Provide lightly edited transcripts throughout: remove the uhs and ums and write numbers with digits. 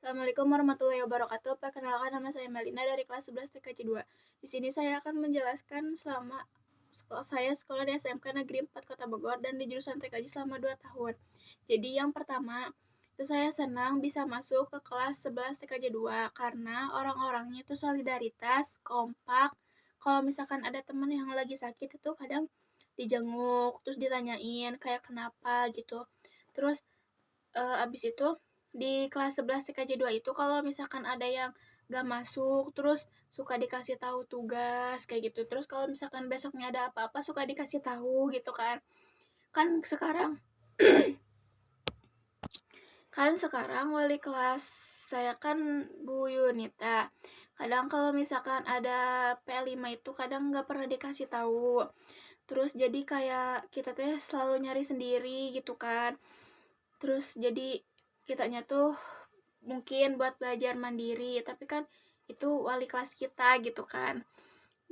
Assalamualaikum warahmatullahi wabarakatuh. Perkenalkan, nama saya Melina dari kelas 11 TKJ 2. Di sini saya akan menjelaskan selama saya sekolah di SMK Negeri 4 Kota Bogor dan di jurusan TKJ selama 2 tahun. Jadi yang pertama, itu saya senang bisa masuk ke kelas 11 TKJ 2 karena orang-orangnya itu solidaritas, kompak. Kalau misalkan ada teman yang lagi sakit itu kadang dijenguk, terus ditanyain kayak kenapa gitu. Terus abis itu di kelas 11 TKJ 2 itu kalau misalkan ada yang gak masuk, terus suka dikasih tahu tugas kayak gitu. Terus kalau misalkan besoknya ada apa-apa suka dikasih tahu gitu kan. Kan sekarang wali kelas saya kan Bu Yunita. Kadang kalau misalkan ada P5 itu kadang nggak pernah dikasih tahu. Terus jadi kayak kita teh selalu nyari sendiri gitu kan. Terus jadi kitanya tuh mungkin buat belajar mandiri, tapi kan itu wali kelas kita gitu kan.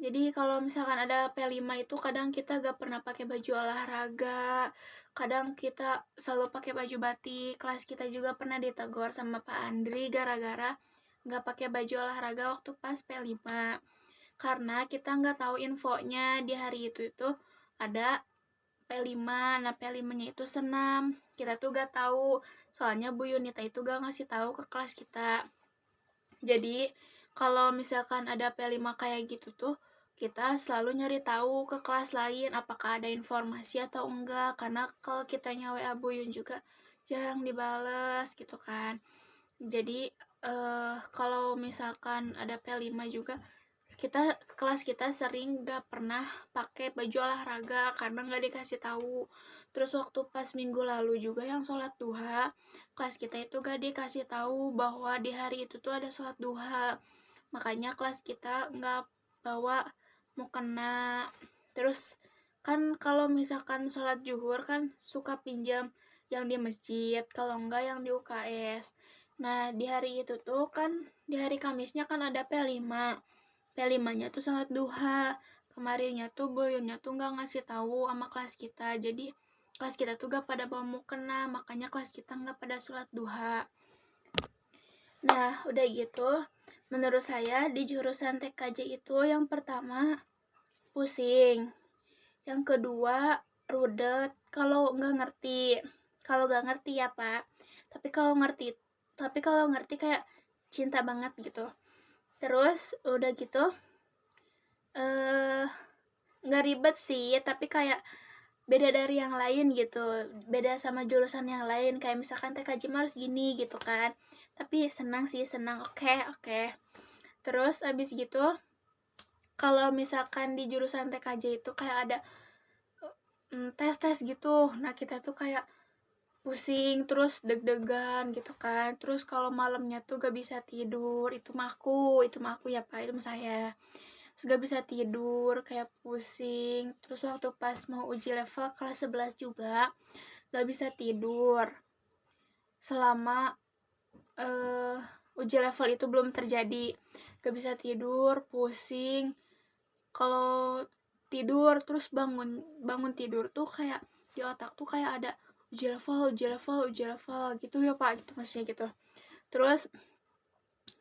Jadi kalau misalkan ada P5 itu kadang kita gak pernah pakai baju olahraga, kadang kita selalu pakai baju batik. Kelas kita juga pernah ditegur sama Pak Andri gara-gara gak pakai baju olahraga waktu pas P5, karena kita nggak tahu infonya di hari itu ada P5. Nah, P5-nya itu senam. Kita tuh gak tahu. Soalnya Bu Yunita itu gak ngasih tahu ke kelas kita. Jadi, kalau misalkan ada P5 kayak gitu tuh, kita selalu nyari tahu ke kelas lain apakah ada informasi atau enggak. Karena kalau kita WA Bu Yun juga jarang dibales gitu kan. Jadi, kalau misalkan ada P5 juga, kelas kita sering gak pernah pakai baju olahraga karena gak dikasih tahu. Terus waktu pas minggu lalu juga yang sholat duha, kelas kita itu gak dikasih tahu bahwa di hari itu tuh ada sholat duha. Makanya kelas kita gak bawa mukena. Terus kan kalau misalkan sholat zuhur kan suka pinjam yang di masjid, kalau enggak yang di UKS. Nah, di hari itu tuh kan, di hari Kamisnya kan ada P5. P5-nya tuh sholat duha. Kemarinnya tuh boyonnya tuh nggak ngasih tahu sama kelas kita. Jadi kelas kita tuh gak pada bawa mukena, makanya kelas kita nggak pada sholat duha. Nah, udah gitu, menurut saya di jurusan TKJ itu yang pertama pusing, yang kedua rudet kalau nggak ngerti. Kalau nggak ngerti ya Pak, tapi kalau ngerti kayak cinta banget gitu. Terus udah gitu nggak ribet sih, tapi kayak beda dari yang lain gitu, beda sama jurusan yang lain. Kayak misalkan TKJ harus gini gitu kan, tapi senang sih, senang. Oke. Terus abis gitu kalau misalkan di jurusan TKJ itu kayak ada tes gitu. Nah, kita tuh kayak pusing, terus deg-degan gitu kan. Terus kalau malamnya tuh gak bisa tidur. Itu mah aku ya Pak, itu mah saya. Terus gak bisa tidur, kayak pusing. Terus waktu pas mau uji level kelas 11 juga gak bisa tidur selama uji level itu belum terjadi. Gak bisa tidur, pusing. Kalau tidur terus bangun tidur tuh kayak di otak tuh kayak ada uji level gitu ya Pak, gitu maksudnya gitu. Terus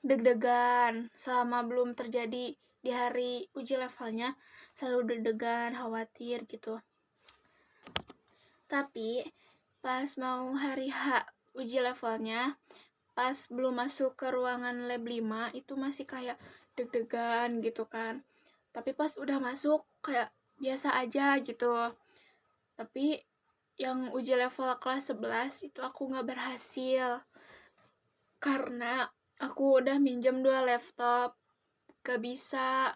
deg-degan selama belum terjadi. Di hari uji levelnya selalu deg-degan, khawatir gitu. Tapi pas mau hari H uji levelnya, pas belum masuk ke ruangan lab 5 itu masih kayak deg-degan gitu kan. Tapi pas udah masuk kayak biasa aja gitu. Tapi yang uji level kelas 11 itu aku gak berhasil karena aku udah minjem 2 laptop, gak bisa.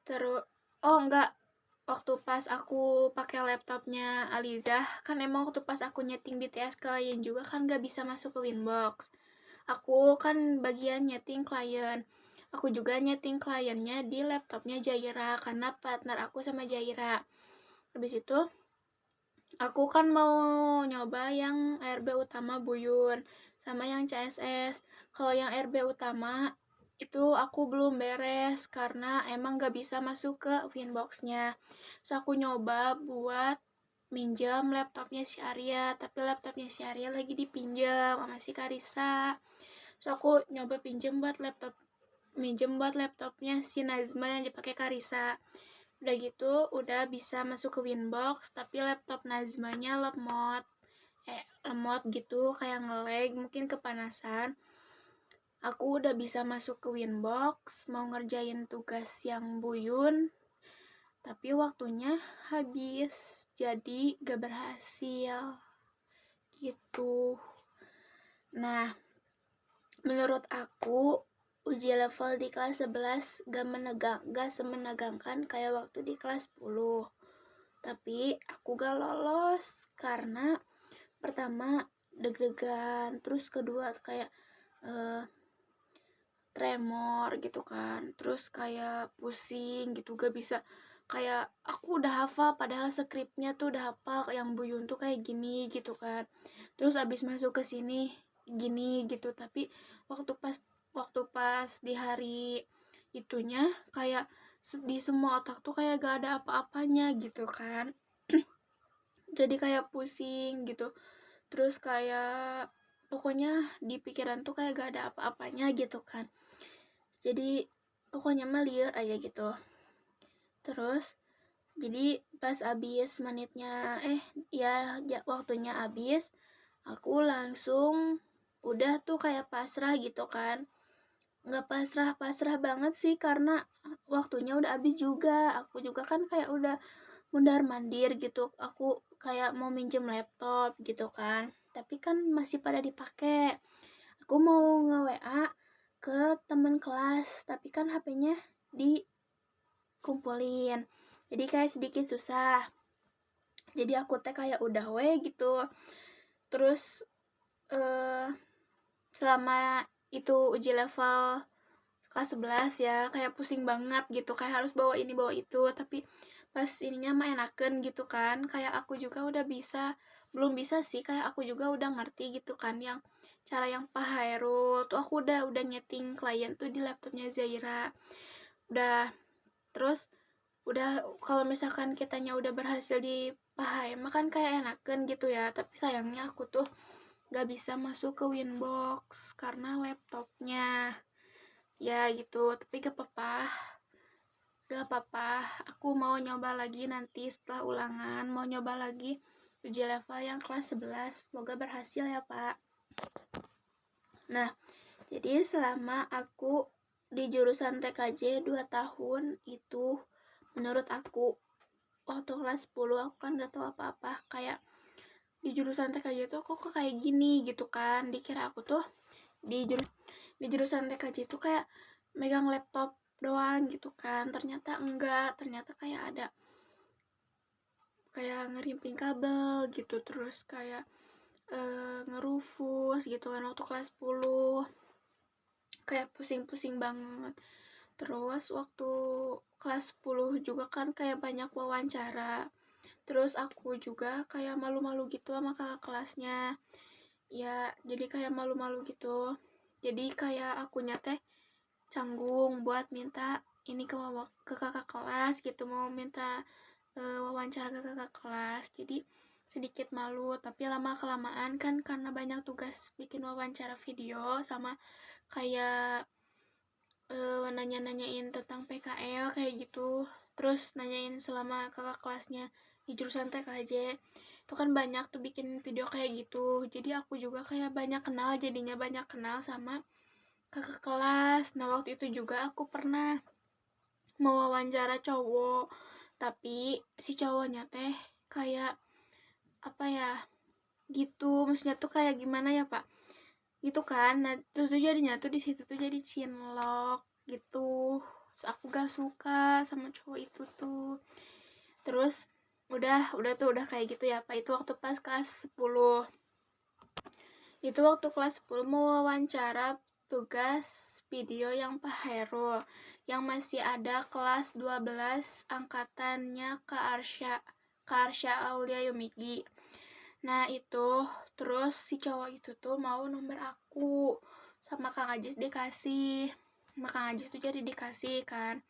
Terus enggak, waktu pas aku pakai laptopnya Alizah kan emang waktu pas aku nyeting BTS klien juga kan gak bisa masuk ke Winbox. Aku kan bagian nyeting klien, aku juga nyeting kliennya di laptopnya Jaira karena partner aku sama Jaira. Habis itu aku kan mau nyoba yang RB utama Buyun sama yang CSS. Kalau yang RB utama itu aku belum beres karena emang gak bisa masuk ke Winbox-nya. So aku nyoba buat minjam laptopnya si Arya, tapi laptopnya si Arya lagi dipinjam sama si Karisa. Terus aku nyoba minjem buat laptopnya si Nazma yang dipakai Karisa. Udah gitu udah bisa masuk ke Winbox, tapi laptop Nazmanya lemot gitu, kayak nge-lag, mungkin kepanasan. Aku udah bisa masuk ke Winbox, mau ngerjain tugas yang Buyun, tapi waktunya habis, jadi gak berhasil gitu. Nah, menurut aku uji level di kelas 11 gak semenegangkan kayak waktu di kelas 10. Tapi aku gak lolos karena pertama deg-degan, terus kedua kayak tremor gitu kan, terus kayak pusing gitu, gak bisa, kayak aku udah hafal padahal skripnya tuh udah hafal yang Buyun tuh kayak gini gitu kan, terus abis masuk ke sini gini gitu, tapi waktu pas di hari itunya kayak di semua otak tuh kayak gak ada apa-apanya gitu kan. Jadi kayak pusing gitu, terus kayak pokoknya di pikiran tuh kayak gak ada apa-apanya gitu kan, jadi pokoknya mah liar aja gitu. Terus jadi pas abis menitnya waktunya abis, aku langsung udah tuh kayak pasrah gitu kan, nggak pasrah banget sih karena waktunya udah abis juga. Aku juga kan kayak udah mundar mandir gitu, aku kayak mau minjem laptop gitu kan, tapi kan masih pada dipakai. Aku mau nge WA ke temen kelas, tapi kan HP-nya dikumpulin, jadi kayak sedikit susah. Jadi aku teh kayak udah gitu. Terus selama itu uji level kelas 11 ya, kayak pusing banget gitu, kayak harus bawa ini bawa itu, tapi pas ininya mah enaken gitu kan, kayak aku juga udah belum bisa sih, kayak aku juga udah ngerti gitu kan, yang cara yang Pak Hairul tuh aku udah nyeting klien tuh di laptopnya Zaira. Udah, terus udah kalau misalkan kitanya udah berhasil di Pak mah kan kayak enaken gitu ya, tapi sayangnya aku tuh gak bisa masuk ke Winbox karena laptopnya ya gitu. Tapi gak apa-apa, aku mau nyoba lagi nanti setelah ulangan, mau nyoba lagi uji level yang kelas 11, semoga berhasil ya Pak. Nah, jadi selama aku di jurusan TKJ 2 tahun itu, menurut aku waktu kelas 10 aku kan gak tahu apa-apa, kayak di jurusan TKJ tuh kok kayak gini gitu kan, dikira aku tuh di jurusan TKJ itu kayak megang laptop doang gitu kan, ternyata enggak, ternyata kayak ada kayak ngerimping kabel gitu, terus kayak ngerufus gitu kan waktu kelas 10, kayak pusing-pusing banget. Terus waktu kelas 10 juga kan kayak banyak wawancara, terus aku juga kayak malu-malu gitu sama kakak kelasnya ya, jadi kayak malu-malu gitu, jadi kayak akunya teh canggung buat minta ini ke kakak kelas gitu, mau minta wawancara ke kakak kelas, jadi sedikit malu. Tapi lama kelamaan kan karena banyak tugas bikin wawancara video sama kayak nanya-nanyain tentang PKL kayak gitu, terus nanyain selama kakak kelasnya di jurusan TKJ itu kan banyak tuh bikin video kayak gitu, jadi aku juga kayak jadinya banyak kenal sama kakak kelas. Nah waktu itu juga aku pernah mau wawancara cowok, tapi si cowoknya teh kayak apa ya gitu, maksudnya tuh kayak gimana ya Pak gitu kan. Nah terus tuh jadinya tuh di situ tuh jadi cinlok gitu, terus aku gak suka sama cowok itu tuh. Terus udah kayak gitu ya Pak, itu waktu pas kelas 10. Itu waktu kelas 10 mau wawancara tugas video yang Pak Hairul, yang masih ada kelas 12 angkatannya Kak Arsya Aulia Yumigi. Nah itu, terus si cowok itu tuh mau nomor aku, sama Kang Ajis dikasih, sama Kang Ajis tuh jadi dikasih kan.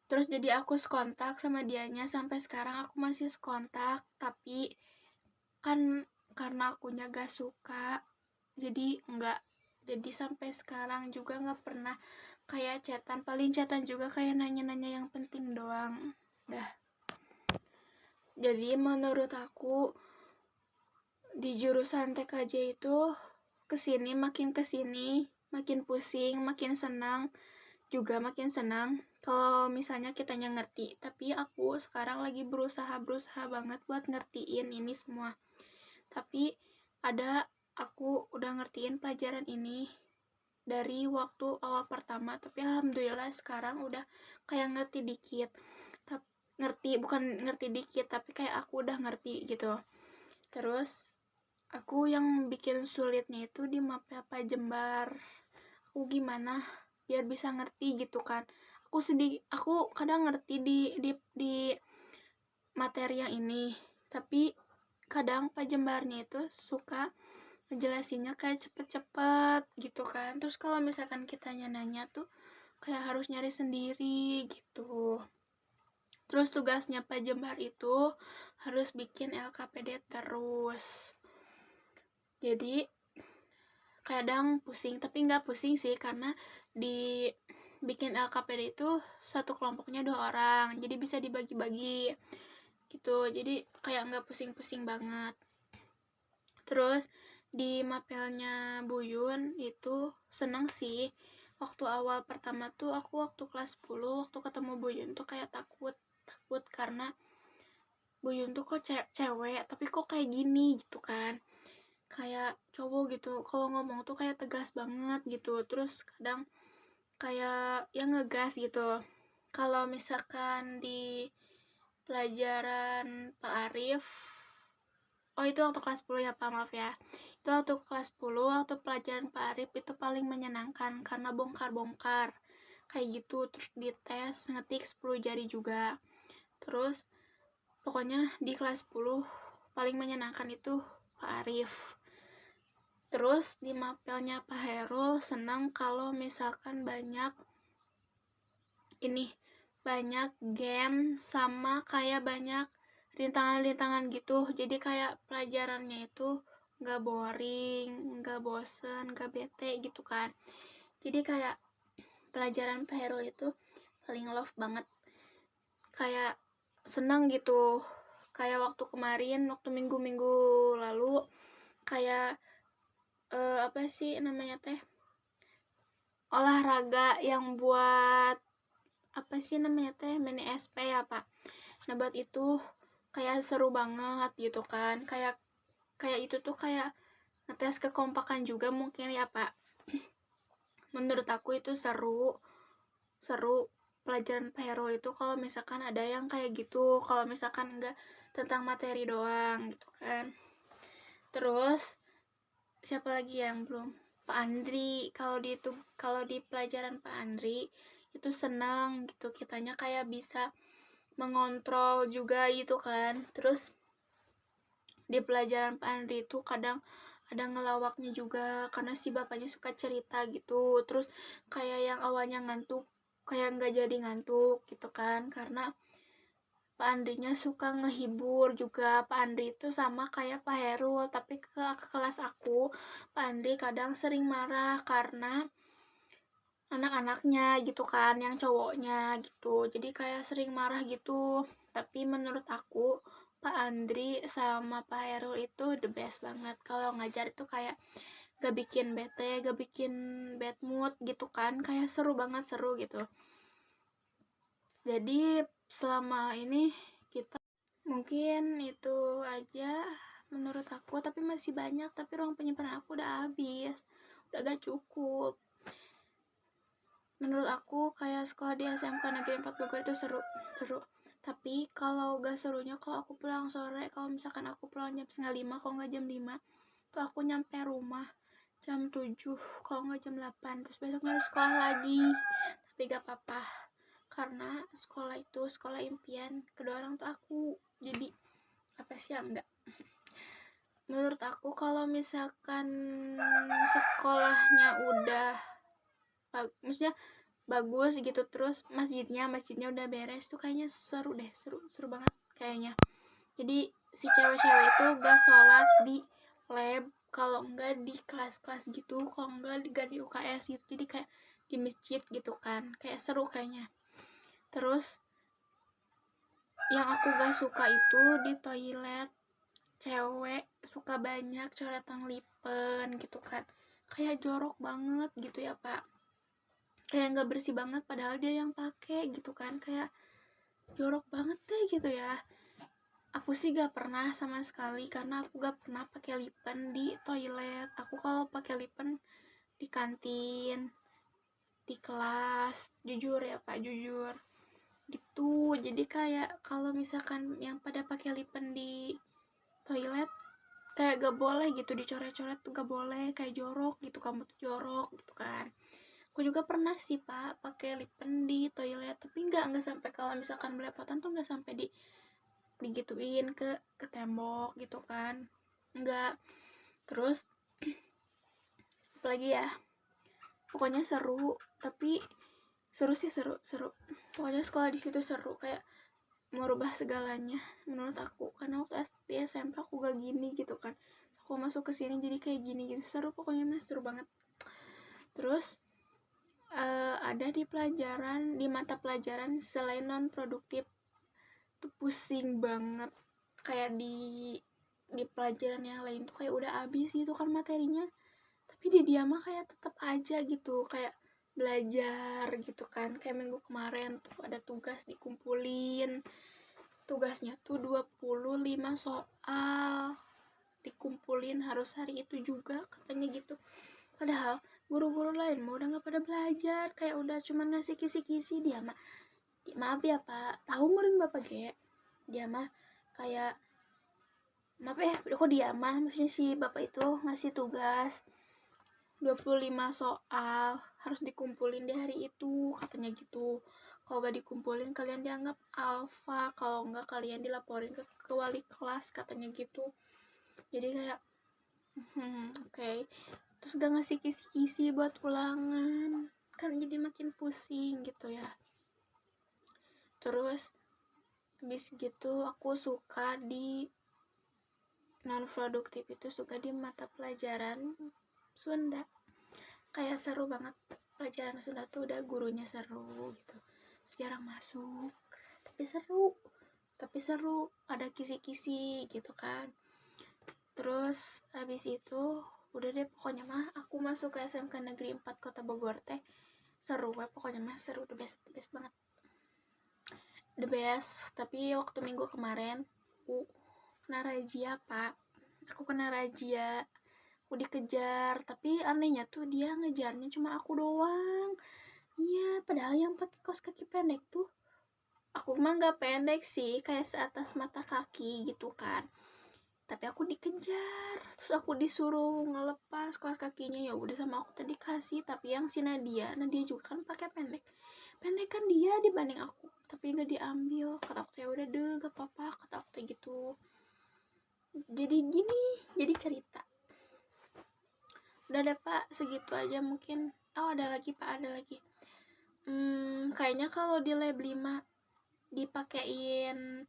Terus jadi aku sekontak sama dianya, sampai sekarang aku masih sekontak, tapi kan karena akunya gak suka, jadi Jadi sampai sekarang juga nggak pernah kayak chatan, paling chatan juga kayak nanya-nanya yang penting doang. Udah. Jadi menurut aku di jurusan TKJ itu makin kesini makin pusing, makin senang, juga makin senang kalau misalnya kitanya ngerti. Tapi aku sekarang lagi berusaha banget buat ngertiin ini semua. Tapi aku udah ngertiin pelajaran ini dari waktu awal pertama, tapi alhamdulillah sekarang udah kayak ngerti dikit. Bukan ngerti dikit, tapi kayak aku udah ngerti gitu. Terus aku yang bikin sulitnya itu di mapel Pajembar. Aku gimana biar bisa ngerti gitu kan. Aku kadang ngerti di materi yang ini, tapi kadang Pajembarnya itu suka ngejelasinnya kayak cepet-cepet gitu kan. Terus kalau misalkan kita nanya tuh kayak harus nyari sendiri gitu. Terus tugasnya Pajembar itu harus bikin LKPD terus. Jadi kadang pusing, tapi nggak pusing sih karena di bikin LKPD itu satu kelompoknya 2 orang, jadi bisa dibagi-bagi gitu. Jadi kayak nggak pusing-pusing banget. Terus di mapelnya Buyun itu seneng sih. Waktu awal pertama tuh aku waktu kelas 10 waktu ketemu Buyun tuh kayak takut karena Buyun tuh kok cewek tapi kok kayak gini gitu kan, kayak cowok gitu kalau ngomong tuh kayak tegas banget gitu. Terus kadang kayak yang ngegas gitu. Kalau misalkan di pelajaran Pak Arif, oh itu waktu kelas 10 ya Pak, maaf ya, itu waktu kelas 10 waktu pelajaran Pak Arif itu paling menyenangkan karena bongkar-bongkar kayak gitu. Terus di tes ngetik 10 jari juga. Terus pokoknya di kelas 10 paling menyenangkan itu Pak Arif. Terus di mapelnya Pak Herul senang kalau misalkan banyak game sama kayak banyak rintangan-rintangan gitu. Jadi kayak pelajarannya itu gak boring, gak bosen, gak bete gitu kan. Jadi kayak pelajaran Pak Herul itu paling love banget, kayak senang gitu. Kayak waktu kemarin, waktu minggu-minggu lalu, kayak apa sih namanya teh, olahraga yang buat apa sih namanya teh, mini SP ya Pak. Nah buat itu kayak seru banget gitu kan. Kayak itu tuh kayak ngetes kekompakan juga mungkin ya Pak. Menurut aku itu seru pelajaran Pak itu kalau misalkan ada yang kayak gitu, kalau misalkan enggak tentang materi doang gitu kan. Terus siapa lagi yang belum? Pak Andri. Kalau di pelajaran Pak Andri itu seneng gitu, kitanya kayak bisa mengontrol juga gitu kan. Terus di pelajaran Pak Andri itu kadang ada ngelawaknya juga karena si bapaknya suka cerita gitu. Terus kayak yang awalnya ngantuk kayak nggak jadi ngantuk gitu kan, karena Pak Andrinya suka ngehibur juga. Pak Andri itu sama kayak Pak Herul, tapi ke kelas aku Pak Andri kadang sering marah karena anak-anaknya gitu kan, yang cowoknya gitu. Jadi kayak sering marah gitu. Tapi menurut aku Pak Andri sama Pak Herul itu the best banget. Kalau ngajar itu kayak gak bikin bete, gak bikin bad mood gitu kan. Kayak seru banget, seru gitu. Jadi selama ini kita mungkin itu aja menurut aku, tapi masih banyak, tapi ruang penyimpanan aku udah habis, udah gak cukup. Menurut aku kayak sekolah di SMK Negeri 4 Bogor itu seru. Tapi kalau gak serunya kalau aku pulang sore, kalau misalkan aku pulang jam 4:30, kalau nggak jam 5 tuh aku nyampe rumah jam 7, kalau nggak jam 8, terus besoknya harus sekolah lagi. Tapi gak apa-apa, karena sekolah itu sekolah impian kedua orang tuh aku. Jadi apa sih ya, enggak, menurut aku kalau misalkan sekolahnya udah maksudnya bagus gitu, terus masjidnya udah beres tuh kayaknya seru deh, seru banget kayaknya. Jadi si cewek-cewek itu gak sholat di lab kalau enggak di kelas-kelas gitu, kalau enggak di UKS gitu, jadi kayak di masjid gitu kan, kayak seru kayaknya. Terus yang aku gak suka itu di toilet cewek suka banyak coretan lipen gitu kan, kayak jorok banget gitu ya Pak, kayak nggak bersih banget padahal dia yang pakai gitu kan, kayak jorok banget deh gitu ya. Aku sih gak pernah sama sekali karena aku gak pernah pakai lipen di toilet. Aku kalau pakai lipen di kantin, di kelas, jujur ya Pak, jujur gitu. Jadi kayak kalau misalkan yang pada pakai lipen di toilet kayak gak boleh gitu, dicoret-coret tuh gak boleh, kayak jorok gitu, kamu tuh jorok gitu kan. Aku juga pernah sih Pak pakai lipen di toilet, tapi nggak sampai, kalau misalkan belepotan tuh nggak sampai digituin ke tembok gitu kan, nggak. Terus apalagi ya, pokoknya seru, tapi seru sih, seru pokoknya sekolah di situ seru, kayak merubah segalanya menurut aku, karena waktu SD SMP aku gak gini gitu kan, aku masuk ke sini jadi kayak gini gitu, seru pokoknya mas, seru banget. Terus ada di mata pelajaran selain non produktif tuh pusing banget, kayak di pelajaran yang lain tuh kayak udah habis gitu kan materinya, tapi di dia mah kayak tetap aja gitu, kayak belajar gitu kan. Kayak minggu kemarin tuh ada tugas dikumpulin, tugasnya tuh 25 soal dikumpulin, harus hari itu juga katanya gitu. Padahal guru-guru lain mah udah gak pada belajar, kayak udah cuman ngasih kisi-kisi. Dia mah, maaf ya Pak, tahu murid Bapak ge, dia mah kayak, maaf ya, kok dia mah, maksudnya si Bapak itu ngasih tugas 25 soal harus dikumpulin di hari itu katanya gitu. Kalau gak dikumpulin kalian dianggap alfa, kalau enggak kalian dilaporin ke wali kelas katanya gitu. Jadi kayak okay. Terus gak ngasih kisi-kisi buat ulangan, kan jadi makin pusing gitu ya. Terus habis gitu aku suka di non produktif itu, suka di mata pelajaran Sunda, kayak seru banget. Pelajaran Sunda tuh udah gurunya seru gitu, jarang masuk tapi seru, ada kisi-kisi gitu kan. Terus habis itu udah deh, pokoknya mah aku masuk ke SMK Negeri 4 Kota Bogor teh seru ya, pokoknya mah seru, the best banget, the best. Tapi waktu minggu kemarin aku kena razia Pak, aku dikejar, tapi anehnya tuh dia ngejarnya cuma aku doang. Iya, padahal yang pakai kaos kaki pendek tuh, aku mah nggak pendek sih, kayak seatas mata kaki gitu kan, tapi aku dikejar. Terus aku disuruh ngelepas kaos kakinya, ya udah sama aku tadi kasih. Tapi yang si Nadia juga kan pakai pendek kan dia dibanding aku, tapi nggak diambil. Kata aku ya udah deh, gak apa-apa, kata aku gitu. Jadi gini, jadi cerita. Udah deh Pak, segitu aja mungkin. Oh ada lagi Pak, ada lagi. Kayaknya kalau di lab 5 dipakein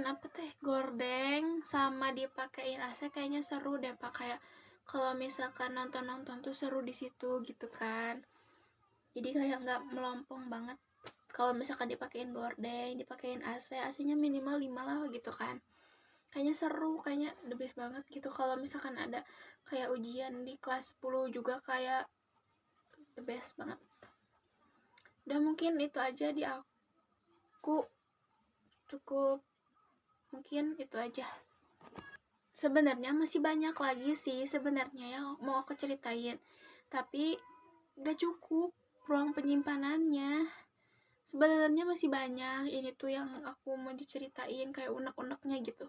apa teh, gordeng sama dipakein AC, kayaknya seru deh Pak. Kayak kalau misalkan nonton tuh seru di situ gitu kan. Jadi kayak nggak melompong banget. Kalau misalkan dipakein gordeng, dipakein AC-nya minimal 5 lah gitu kan. Kayaknya seru, kayaknya the best banget gitu. Kalau misalkan ada kayak ujian di kelas 10 juga, kayak the best banget. Udah mungkin itu aja di aku, cukup mungkin itu aja. Sebenarnya masih banyak lagi sih sebenarnya yang mau aku ceritain, tapi gak cukup ruang penyimpanannya. Sebenarnya masih banyak ini tuh yang aku mau diceritain, kayak unek-uneknya gitu,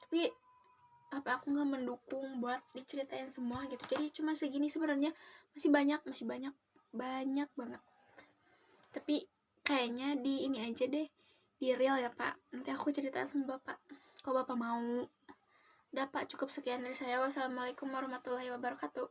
tapi apa aku nggak mendukung buat diceritain semua gitu. Jadi cuma segini, sebenarnya masih banyak banget. Tapi kayaknya di ini aja deh, di real ya Pak, nanti aku cerita sama Bapak kalau Bapak mau. Udah Pak, cukup sekian dari saya. Wassalamualaikum warahmatullahi wabarakatuh.